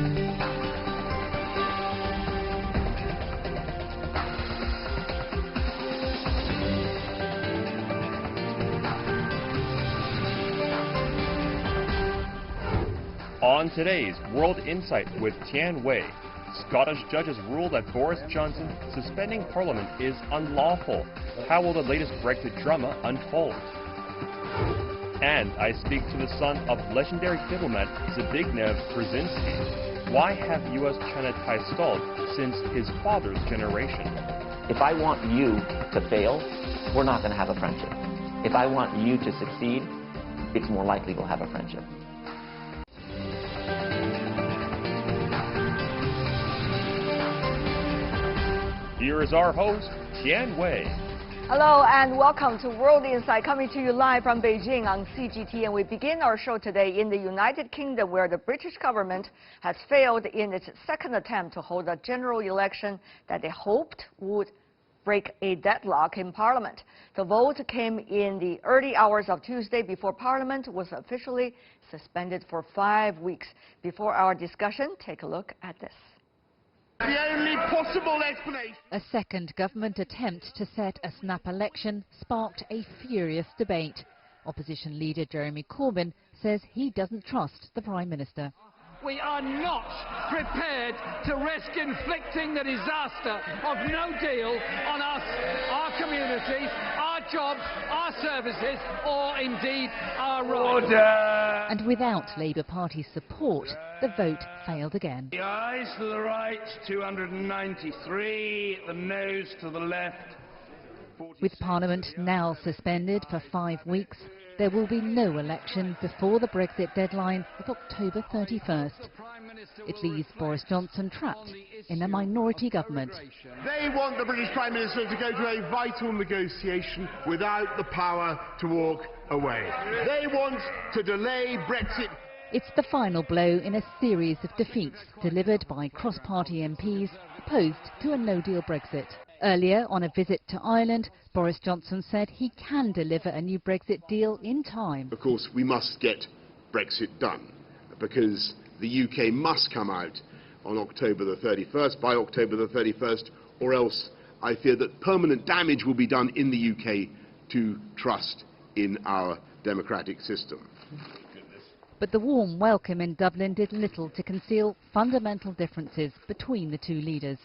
On today's World Insight with Tian Wei, Scottish judges rule that Boris Johnson suspending Parliament is unlawful. How will the latest Brexit drama unfold? And I speak to the son of legendary diplomat Zbigniew Brzezinski. Why have U.S.-China ties stalled since his father's generation? If I want you to fail, we're not going to have a friendship. If I want you to succeed, it's more likely we'll have a friendship. Here is our host, Tian Wei. Hello and welcome to World Insight, coming to you live from Beijing on CGTN. We begin our show today in the United Kingdom, where the British government has failed in its second attempt to hold a general election that they hoped would break a deadlock in Parliament. The vote came in the early hours of Tuesday before Parliament was officially suspended for 5 weeks. Before our discussion, take a look at this. The only possible explanation. A second government attempt to set a snap election sparked a furious debate. Opposition leader Jeremy Corbyn says he doesn't trust the Prime Minister. We are not prepared to risk inflicting the disaster of no deal on us, our communities, our jobs, our services, or indeed our rights. Order. And without Labour Party support, the vote failed again. The ayes to the right, 293, the noes to the left. 46. With Parliament now suspended for 5 weeks, there will be no election before the Brexit deadline of October 31st. It leaves Boris Johnson trapped in a minority government. They want the British Prime Minister to go to a vital negotiation without the power to walk away. They want to delay Brexit. It's the final blow in a series of defeats delivered by cross-party MPs opposed to a no-deal Brexit. Earlier, on a visit to Ireland, Boris Johnson said he can deliver a new Brexit deal in time. Of course, we must get Brexit done, because the UK must come out on October the 31st, by October the 31st, or else I fear that permanent damage will be done in the UK to trust in our democratic system. But the warm welcome in Dublin did little to conceal fundamental differences between the two leaders.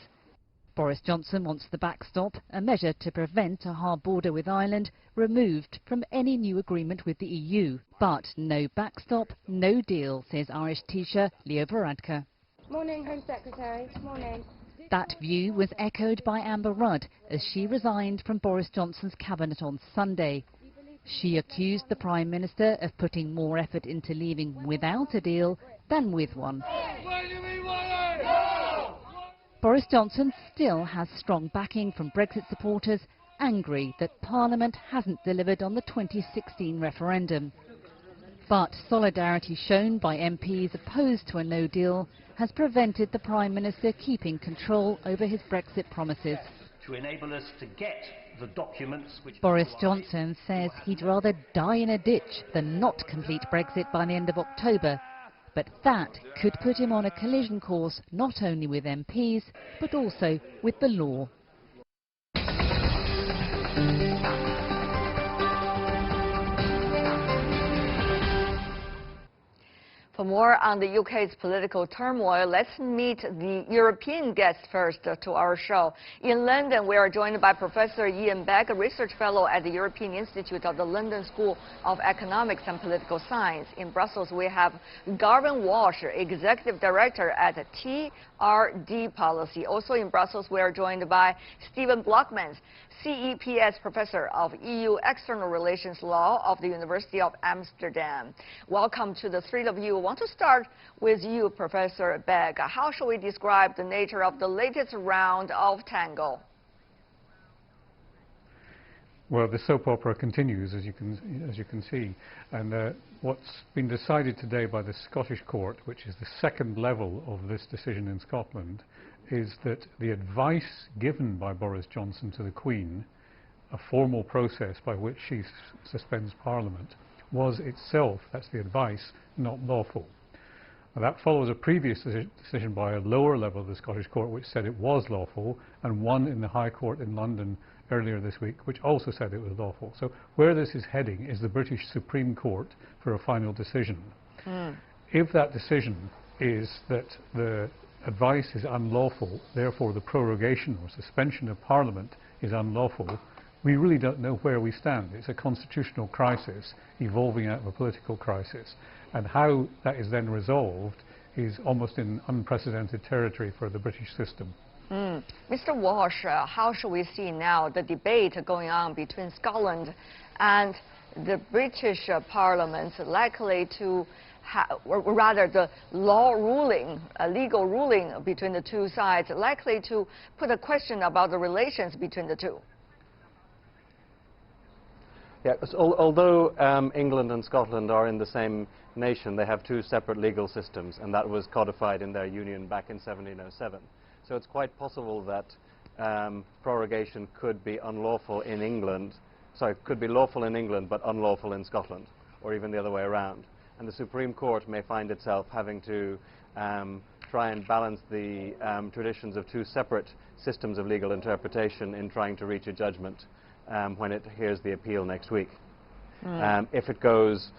Boris Johnson wants the backstop, a measure to prevent a hard border with Ireland, removed from any new agreement with the EU. But no backstop, no deal, says Irish Taoiseach Leo Varadkar. Morning, Home Secretary. Morning. That view was echoed by Amber Rudd as she resigned from Boris Johnson's cabinet on Sunday. She accused the Prime Minister of putting more effort into leaving without a deal than with one. Boris Johnson still has strong backing from Brexit supporters, angry that Parliament hasn't delivered on the 2016 referendum. But solidarity shown by MPs opposed to a no deal has prevented the Prime Minister keeping control over his Brexit promises. To enable us to get the documents which Boris Johnson says he'd rather die in a ditch than not complete Brexit by the end of October. But that could put him on a collision course not only with MPs, but also with the law. For more on the UK's political turmoil, let's meet the European guests first to our show. In London, we are joined by Professor Ian Beck, a research fellow at the European Institute of the London School of Economics and Political Science. In Brussels, we have Garvin Walsh, Executive Director at TRD Policy. Also in Brussels, we are joined by Stephen Blockmans, CEPS Professor of EU External Relations Law of the University of Amsterdam. Welcome to the three of you. I want to start with you, Professor Beck. How shall we describe the nature of the latest round of tango? Well, the soap opera continues, as you can see, and what's been decided today by the Scottish Court, which is the second level of this decision in Scotland, is that the advice given by Boris Johnson to the Queen, a formal process by which she suspends Parliament, was itself, that's the advice, not lawful. Now, that follows a previous decision by a lower level of the Scottish Court which said it was lawful, and one in the High Court in London earlier this week which also said it was lawful. So where this is heading is the British Supreme Court for a final decision. If that decision is that the advice is unlawful, therefore the prorogation or suspension of Parliament is unlawful, we really don't know where we stand. It's a constitutional crisis evolving out of a political crisis, and how that is then resolved is almost in unprecedented territory for the British system. Mr. Walsh, how should we see now the debate going on between Scotland and the British Parliament likely to or rather the legal ruling between the two sides likely to put a question about the relations between the two? Yeah, although England and Scotland are in the same nation, they have two separate legal systems, and that was codified in their union back in 1707. So it's quite possible that prorogation could be unlawful in England, could be lawful in England but unlawful in Scotland, or even the other way around. And the Supreme Court may find itself having to try and balance the traditions of two separate systems of legal interpretation in trying to reach a judgment when it hears the appeal next week. If it goes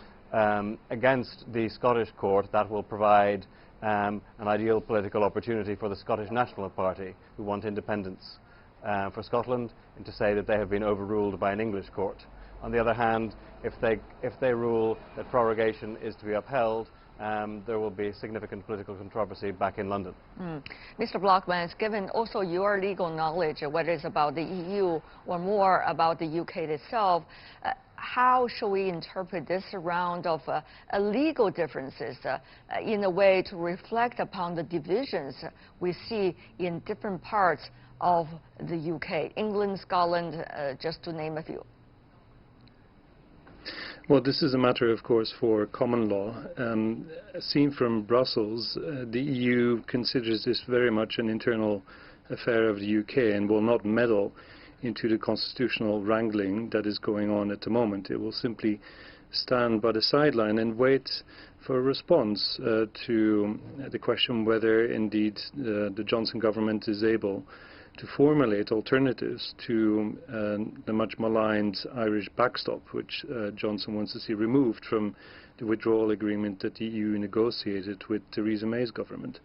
against the Scottish court, that will provide an ideal political opportunity for the Scottish National Party, who want independence for Scotland, and to say that they have been overruled by an English court. On the other hand, if they rule that prorogation is to be upheld, there will be significant political controversy back in London. Mr. Blockmans, given also your legal knowledge, whether it's about the EU or more about the UK itself, how should we interpret this round of legal differences in a way to reflect upon the divisions we see in different parts of the UK, England, Scotland, just to name a few? Well, this is a matter, of course, for common law. Seen from Brussels, the EU considers this very much an internal affair of the UK and will not meddle into the constitutional wrangling that is going on at the moment. It will simply stand by the sideline and wait for a response to the question whether indeed the Johnson government is able to formulate alternatives to the much maligned Irish backstop, which Johnson wants to see removed from the withdrawal agreement that the EU negotiated with Theresa May's government.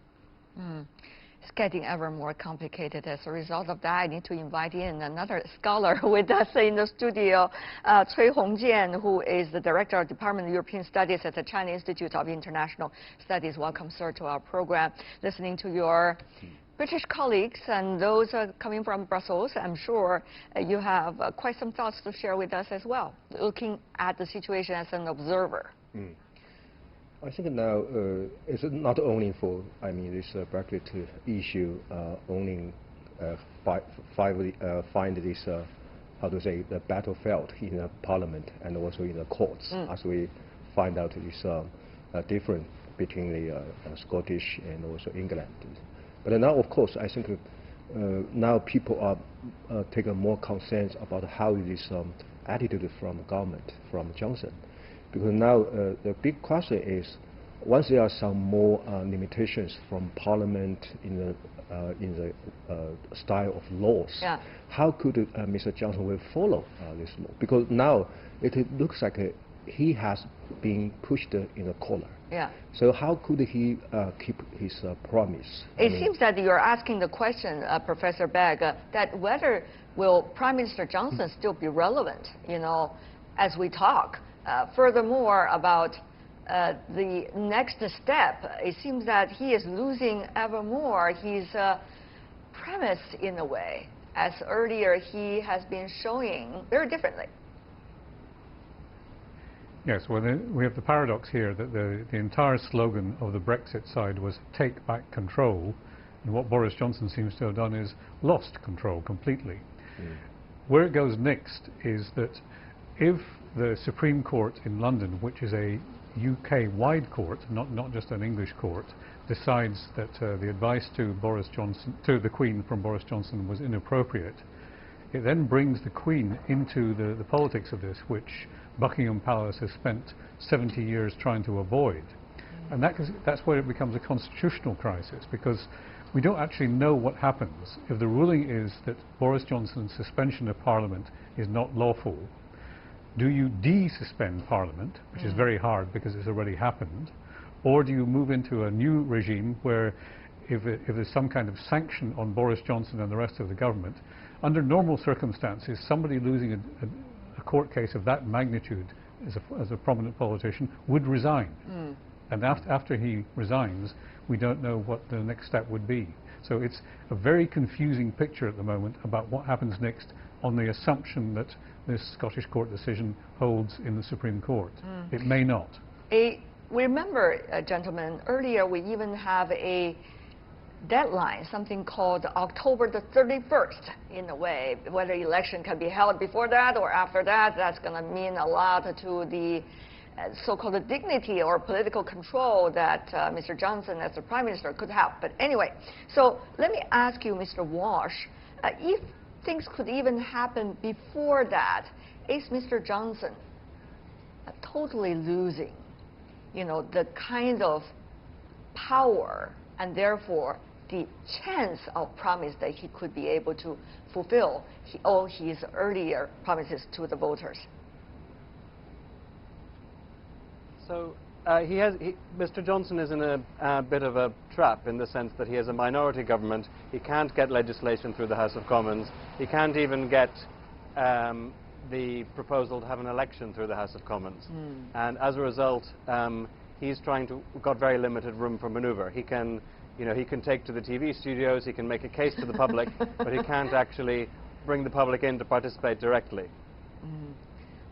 It's getting ever more complicated. As a result of that, I need to invite in another scholar with us in the studio, Cui Hongjian, who is the Director of Department of European Studies at the China Institute of International Studies. Welcome, sir, to our program. Listening to your British colleagues and those coming from Brussels, I'm sure you have quite some thoughts to share with us as well, looking at the situation as an observer. I think now it's not only for, this Brexit issue only find this, the battlefield in the Parliament and also in the courts, as we find out this difference between the Scottish and also England. But now, of course, I think now people are taking more concerns about how this attitude from government, from Johnson. Because now the big question is, once there are some more limitations from Parliament in the style of laws, how could Mr. Johnson will follow this law? Because now it looks like he has been pushed in the corner. So how could he keep his promise? It seems that you're asking the question, Professor Begg, that whether will Prime Minister Johnson still be relevant, as we talk. Furthermore, about the next step, it seems that he is losing ever more his premise in a way, as earlier he has been showing very differently. Yes, well, we have the paradox here that the entire slogan of the Brexit side was take back control, and what Boris Johnson seems to have done is lost control completely. Where it goes next is that if the Supreme Court in London, which is a UK-wide court, not just an English court, decides that the advice to the Queen from Boris Johnson was inappropriate, it then brings the Queen into the politics of this, which Buckingham Palace has spent 70 years trying to avoid. And that's where it becomes a constitutional crisis, because we don't actually know what happens if the ruling is that Boris Johnson's suspension of Parliament is not lawful. Do you de-suspend Parliament, which is very hard because it's already happened, or do you move into a new regime where if there's some kind of sanction on Boris Johnson and the rest of the government, under normal circumstances, somebody losing a court case of that magnitude as a prominent politician would resign. And after he resigns, we don't know what the next step would be. So it's a very confusing picture at the moment about what happens next on the assumption that this Scottish court decision holds in the Supreme Court. It may not. Remember, gentlemen, earlier we even have a deadline, something called October the 31st, in a way. Whether election can be held before that or after that, that's going to mean a lot to the so-called dignity or political control that Mr. Johnson as the Prime Minister could have. But anyway, so let me ask you, Mr. Walsh, if things could even happen before that, is Mr. Johnson totally losing, the kind of power and therefore the chance of promise that he could be able to fulfill all his earlier promises to the voters? So Mr. Johnson is in a bit of a trap in the sense that he has a minority government. He can't get legislation through the House of Commons. He can't even get the proposal to have an election through the House of Commons. And as a result, he's got very limited room for maneuver. He can take to the TV studios, he can make a case to the public, but he can't actually bring the public in to participate directly.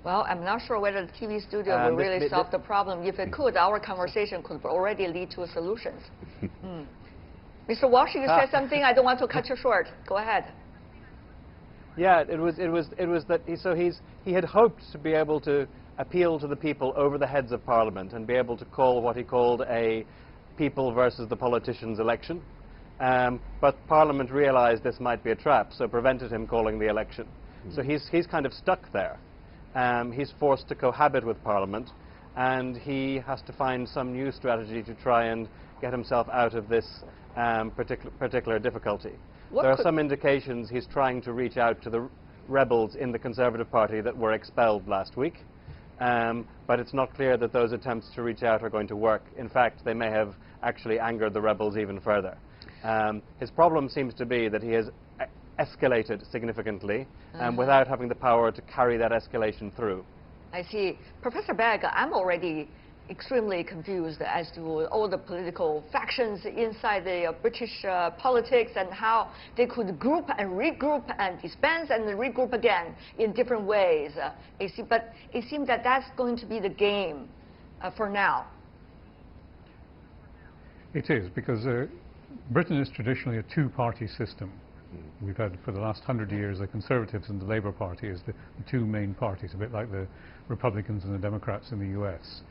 Well, I'm not sure whether the TV studio will really solve the problem. If it could, our conversation could already lead to solutions. Mr. Walsh, you said something. I don't want to cut you short. Go ahead. Yeah, it was that he had hoped to be able to appeal to the people over the heads of Parliament and be able to call what he called a people versus the politicians election. But Parliament realized this might be a trap, so prevented him calling the election. So he's kind of stuck there. He's forced to cohabit with Parliament, and he has to find some new strategy to try and get himself out of this particular difficulty. There are some indications he's trying to reach out to the rebels in the Conservative Party that were expelled last week, but it's not clear that those attempts to reach out are going to work. In fact, they may have actually angered the rebels even further. His problem seems to be that he has escalated significantly without having the power to carry that escalation through. I see. Professor Begg, I'm already extremely confused as to all the political factions inside the British politics and how they could group and regroup and disband and regroup again in different ways. But it seems that that's going to be the game for now. It is, because Britain is traditionally a two-party system. We've had, for the last 100 years, the Conservatives and the Labour Party as the two main parties, a bit like the Republicans and the Democrats in the US.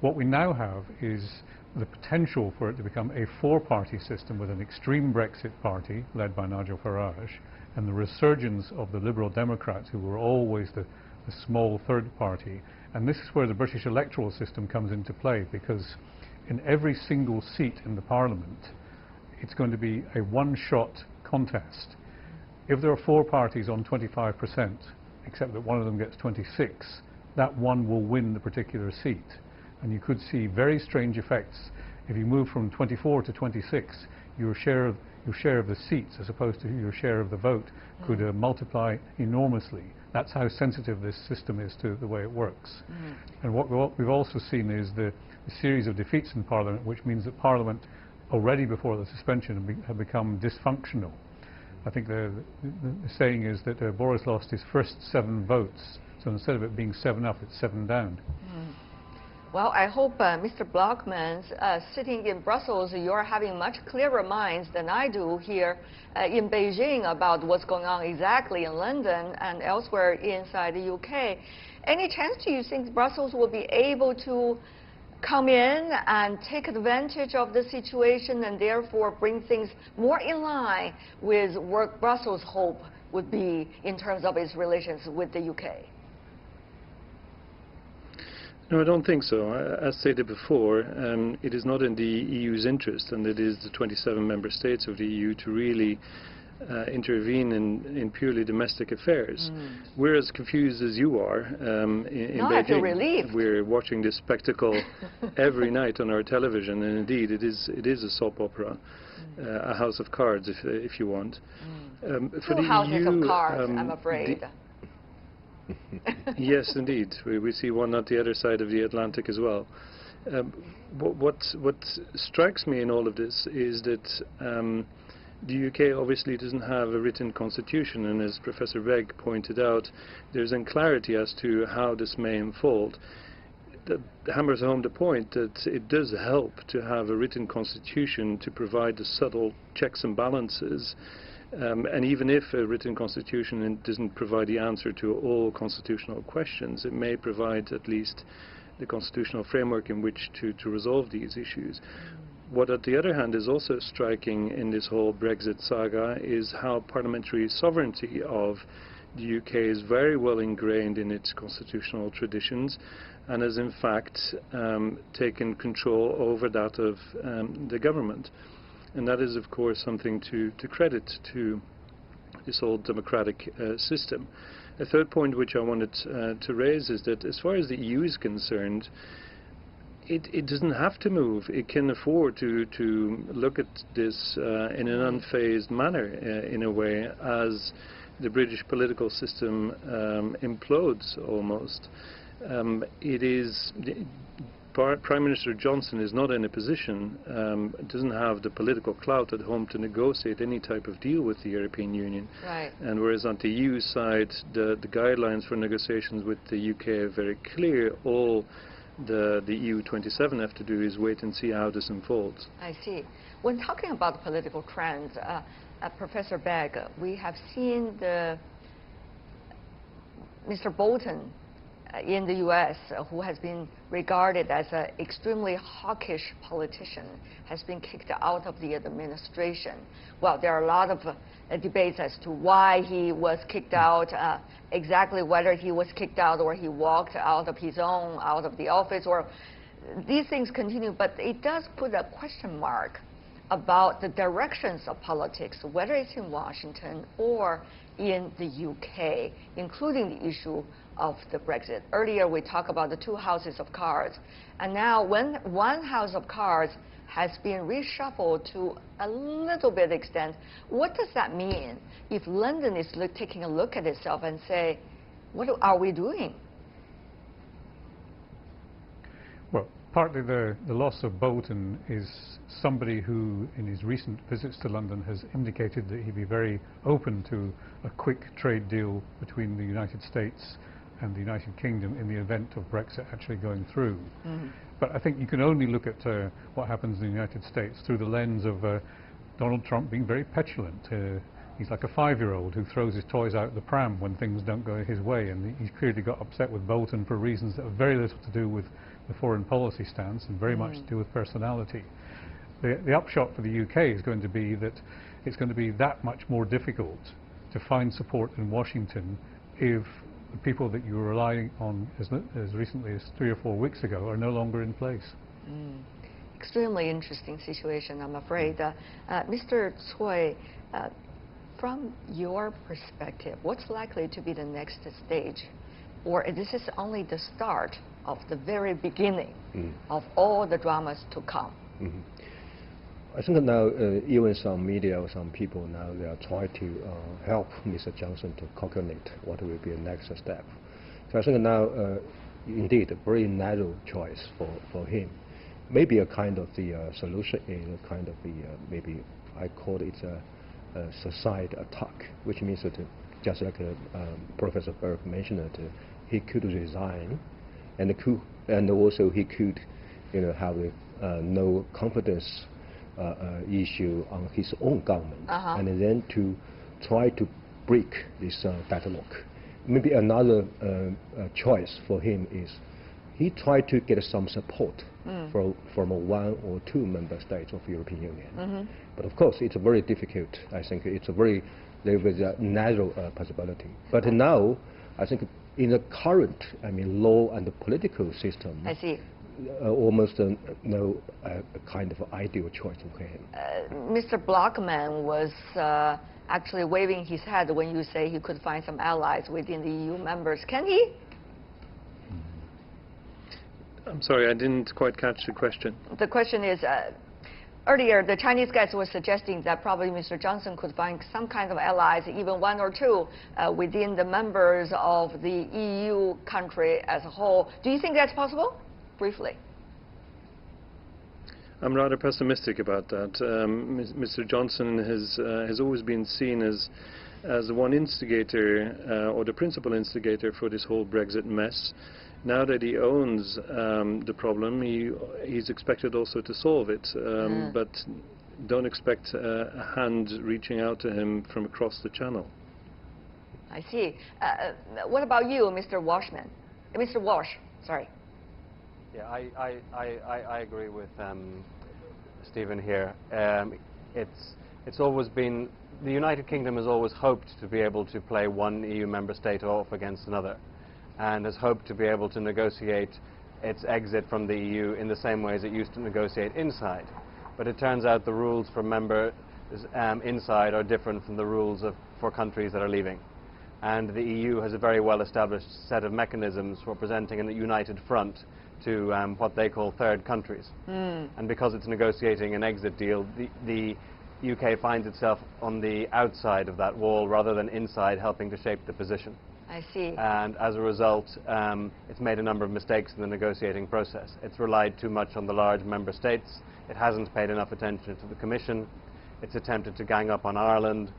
What we now have is the potential for it to become a four-party system with an extreme Brexit party, led by Nigel Farage, and the resurgence of the Liberal Democrats, who were always the small third party. And this is where the British electoral system comes into play, because in every single seat in the Parliament, it's going to be a one-shot contest. If there are four parties on 25%, except that one of them gets 26, that one will win the particular seat. And you could see very strange effects. If you move from 24 to 26, your share of the seats, as opposed to your share of the vote, could multiply enormously. That's how sensitive this system is to the way it works. And what we've also seen is the series of defeats in Parliament, which means that Parliament, already before the suspension, had become dysfunctional. I think the saying is that Boris lost his first 7 votes, so instead of it being 7 up, it's 7 down. Well, I hope, Mr. Blockman, sitting in Brussels, you're having much clearer minds than I do here in Beijing about what's going on exactly in London and elsewhere inside the UK. Any chance do you think Brussels will be able to come in and take advantage of the situation and therefore bring things more in line with what Brussels' hope would be in terms of its relations with the UK? No, I don't think so. As stated before, it is not in the EU's interest, and it is the 27 member states of the EU to really intervene in purely domestic affairs. We're as confused as you are in no, I feel Beijing. relieved. We're watching this spectacle every night on our television, and indeed it is a soap opera, a house of cards, if you want. For the houses EU, of cards, I'm afraid. Yes, indeed. We see one at the other side of the Atlantic as well. What strikes me in all of this is that the UK obviously doesn't have a written constitution, and as Professor Begg pointed out, there's unclarity as to how this may unfold. That hammers home the point that it does help to have a written constitution to provide the subtle checks and balances. And even if a written constitution doesn't provide the answer to all constitutional questions, it may provide at least the constitutional framework in which to resolve these issues. What, on the other hand, is also striking in this whole Brexit saga is how parliamentary sovereignty of the UK is very well ingrained in its constitutional traditions, and has in fact taken control over that of the government. And that is, of course, something to credit to this whole democratic system. A third point which I wanted to raise is that as far as the EU is concerned, it doesn't have to move. It can afford to look at this in an unfazed manner, in a way, as the British political system implodes almost. Prime Minister Johnson is not in a position, doesn't have the political clout at home to negotiate any type of deal with the European Union. Right. And whereas on the EU side, the guidelines for negotiations with the UK are very clear, all the EU 27 have to do is wait and see how this unfolds. I see. When talking about political trends, Professor Begg, we have seen Mr. Bolton in the U.S., who has been regarded as an extremely hawkish politician, has been kicked out of the administration. Well, there are a lot of debates as to why he was kicked out, exactly whether he was kicked out or he walked out of the office, or these things continue, but it does put a question mark about the directions of politics, whether it's in Washington or in the UK, including the issue of the Brexit. Earlier we talked about the two houses of cards, and now when one house of cards has been reshuffled to a little bit extent, what does that mean if London is taking a look at itself and say, what are we doing? Well, partly the loss of Bolton is somebody who, in his recent visits to London, has indicated that he'd be very open to a quick trade deal between the United States and the United Kingdom in the event of Brexit actually going through. But I think you can only look at what happens in the United States through the lens of Donald Trump being very petulant. He's like a 5-year-old who throws his toys out the pram when things don't go his way, and he's clearly got upset with Bolton for reasons that have very little to do with the foreign policy stance and very much to do with personality. The upshot for the UK is going to be that it's going to be that much more difficult to find support in Washington if the people that you were relying on as recently as 3 or 4 weeks ago are no longer in place. Extremely interesting situation, I'm afraid. Mr. Tsui, from your perspective, what's likely to be the next stage? Or this is only the start of the very beginning of all the dramas to come? I think now even some media or some people now, they are trying to help Mr. Johnson to calculate what will be the next step. So I think now indeed a very narrow choice for him. Maybe a kind of the solution is a kind of the maybe I call it a suicide attack, which means that just like Professor Berg mentioned that he could resign, and also he could have no confidence issue on his own government, and then to try to break this deadlock. Maybe another choice for him is he tried to get some support from 1 or 2 member states of European Union. But of course, it's very difficult. I think it's a very narrow possibility. But now, I think in the current, law and the political system, I see. Almost no kind of ideal choice for him. Mr. Blockman was actually waving his head when you say he could find some allies within the EU members. Can he? I'm sorry, I didn't quite catch the question. The question is, earlier the Chinese guest was suggesting that probably Mr. Johnson could find some kind of allies, even one or two, within the members of the EU country as a whole. Do you think that's possible? Briefly. I'm rather pessimistic about that. Mr. Johnson has always been seen as one instigator, or the principal instigator for this whole Brexit mess. Now that he owns the problem, he's expected also to solve it, but don't expect a hand reaching out to him from across the channel. I see. What about you, Mr. Washman? Mr. Walsh, sorry. Yeah, I agree with Stephen here. It's always been, the United Kingdom has always hoped to be able to play one EU member state off against another, and has hoped to be able to negotiate its exit from the EU in the same way as it used to negotiate inside. But it turns out the rules for members inside are different from the rules for countries that are leaving. And the EU has a very well-established set of mechanisms for presenting a united front to what they call third countries. And because it's negotiating an exit deal, the UK finds itself on the outside of that wall rather than inside, helping to shape the position. I see. And as a result, it's made a number of mistakes in the negotiating process. It's relied too much on the large member states. It hasn't paid enough attention to the Commission. It's attempted to gang up on Ireland,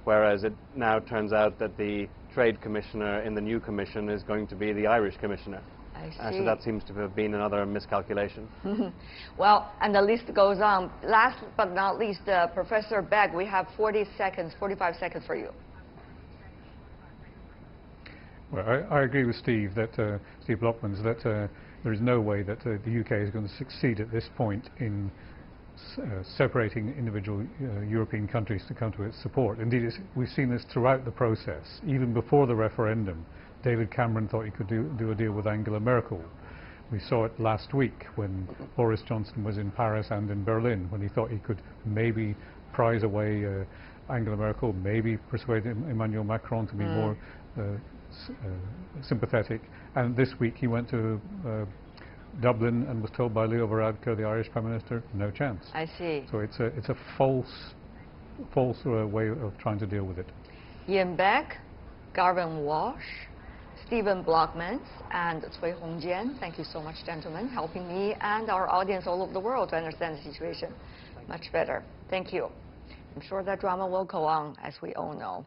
whereas it now turns out that the Trade Commissioner in the new Commission is going to be the Irish Commissioner. I see. So that seems to have been another miscalculation. Well, and the list goes on. Last but not least, Professor Begg, we have 45 seconds for you. Well, I agree with Steve Blockman, that there is no way that the UK is going to succeed at this point in separating individual European countries to come to its support. Indeed, we've seen this throughout the process. Even before the referendum, David Cameron thought he could do a deal with Angela Merkel. We saw it last week when Boris Johnson was in Paris and in Berlin, when he thought he could maybe prize away Angela Merkel, maybe persuade Emmanuel Macron to be more sympathetic. And this week he went to Dublin and was told by Leo Varadkar, the Irish Prime Minister, no chance. I see. So it's a false way of trying to deal with it. Ian Beck, Garvin Walsh, Stephen Blockman, and Cui Hongjian. Thank you so much, gentlemen, helping me and our audience all over the world to understand the situation much better. Thank you. I'm sure that drama will go on, as we all know.